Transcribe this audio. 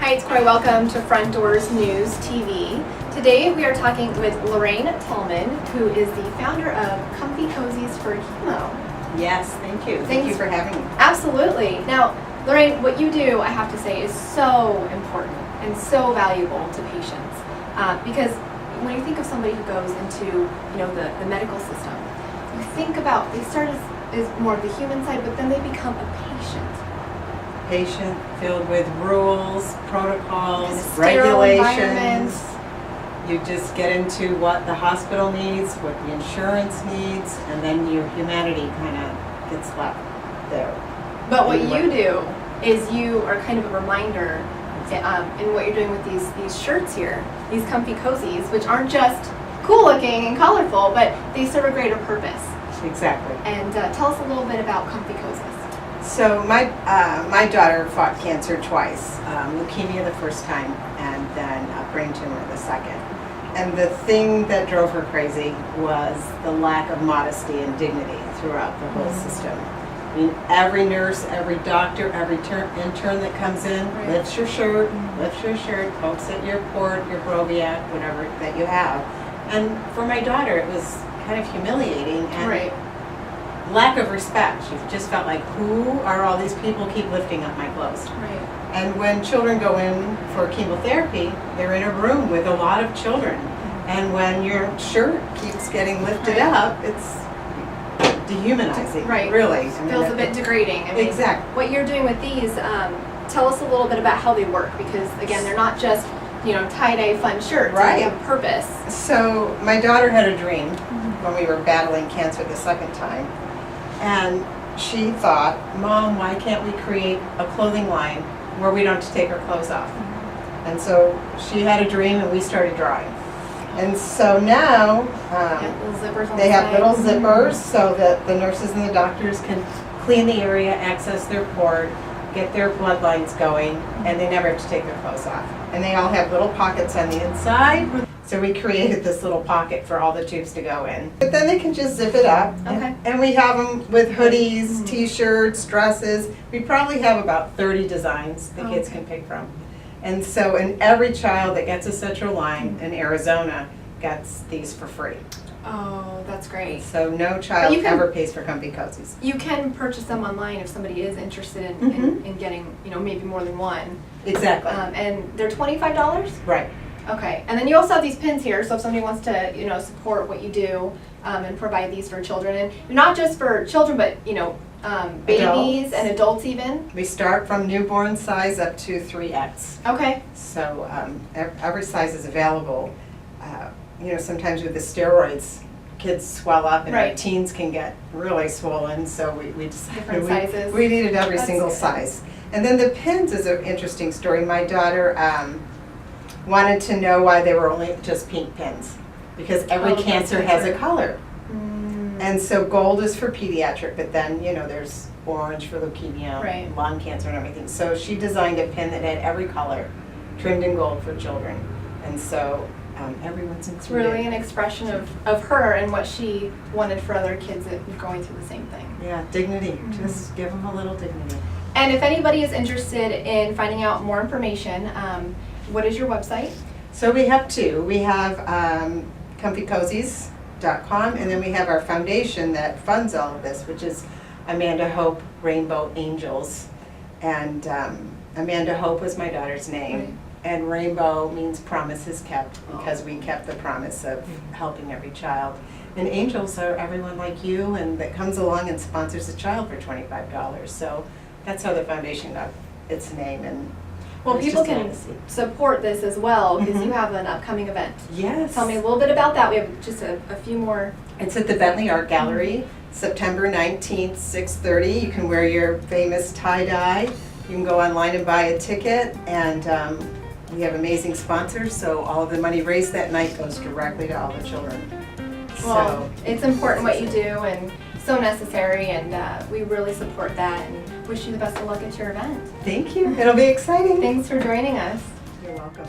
Hi, it's Corey. Welcome to Front Doors News TV. Today we are talking with Lorraine Tallman, who is the founder of Comfy Cozies for Chemo. Yes, thank you. Thank you for having me. Absolutely. Now, Lorraine, what you do, I have to say, is so important and so valuable to patients. Because when you think of somebody who goes into, the medical system, you think about, they start as more of the human side, but then they become a patient filled with rules, protocols, sterile regulations. You just get into what the hospital needs, what the insurance needs, and then your humanity kind of gets left there. But what you do is you are kind of a reminder in what you're doing with these shirts here, these comfy cozies, which aren't just cool looking and colorful, but they serve a greater purpose. Exactly. And tell us a little bit about Comfy Cozies. So my daughter fought cancer twice, leukemia the first time, and then a brain tumor the second. And the thing that drove her crazy was the lack of modesty and dignity throughout the whole system. I mean, every nurse, every doctor, every intern that comes in lifts your shirt, pokes at your port, your Broviac, whatever that you have. And for my daughter, it was kind of humiliating and lack of respect. She just felt like, who are all these people keep lifting up my clothes? Right. And when children go in for chemotherapy, they're in a room with a lot of children. And when your shirt keeps getting lifted up, it's dehumanizing, really. It feels a bit degrading. I mean, exactly. What you're doing with these, tell us a little bit about how they work, because again, they're not just tie-dye fun shirts. They have a purpose. So my daughter had a dream when we were battling cancer the second time. And she thought, Mom, why can't we create a clothing line where we don't have to take our clothes off? And so she had a dream and we started drawing. And so now they have little zippers so that the nurses and the doctors can clean the area, access their port, get their bloodlines going, and they never have to take their clothes off. And they all have little pockets on the inside. So we created this little pocket for all the tubes to go in. But then they can just zip it up. And we have them with hoodies, t-shirts, dresses. We probably have about 30 designs the kids can pick from. And so, and every child that gets a Central line in Arizona gets these for free. Oh, that's great. So no child ever pays for Comfy Cozies. You can purchase them online if somebody is interested in getting, maybe more than one. Exactly. And they're $25? Right. Okay. And then you also have these pins here, so if somebody wants to, support what you do and provide these for children, and not just for children, but, babies and adults even. We start from newborn size up to 3X. Okay. So every size is available. Sometimes with the steroids, kids swell up and our teens can get really swollen, so we decided we needed every single size. And then the pins is an interesting story. My daughter wanted to know why they were only just pink pins, because every cancer has a color. And so gold is for pediatric, but then there's orange for leukemia, lung cancer and everything. So she designed a pin that had every color, trimmed in gold for children. And so everyone's included. It's really an expression of her and what she wanted for other kids that were going through the same thing. Yeah, dignity. Just give them a little dignity. And if anybody is interested in finding out more information, what is your website? So we have two. We have comfycozies.com, and then we have our foundation that funds all of this, which is Amanda Hope Rainbow Angels. And Amanda Hope was my daughter's name. And rainbow means promises kept, because we kept the promise of helping every child. And angels are everyone like you and that comes along and sponsors a child for $25. So that's how the foundation got its name. And well, people can support this as well, because you have an upcoming event. Yes. Tell me a little bit about that. We have just a few more. It's at the Bentley Art Gallery, September 19th, 6:30. You can wear your famous tie-dye. You can go online and buy a ticket, and we have amazing sponsors, so all of the money raised that night goes directly to all the children. Well, it's important what you do and so necessary, and we really support that and wish you the best of luck at your event. Thank you. It'll be exciting. Thanks for joining us. You're welcome.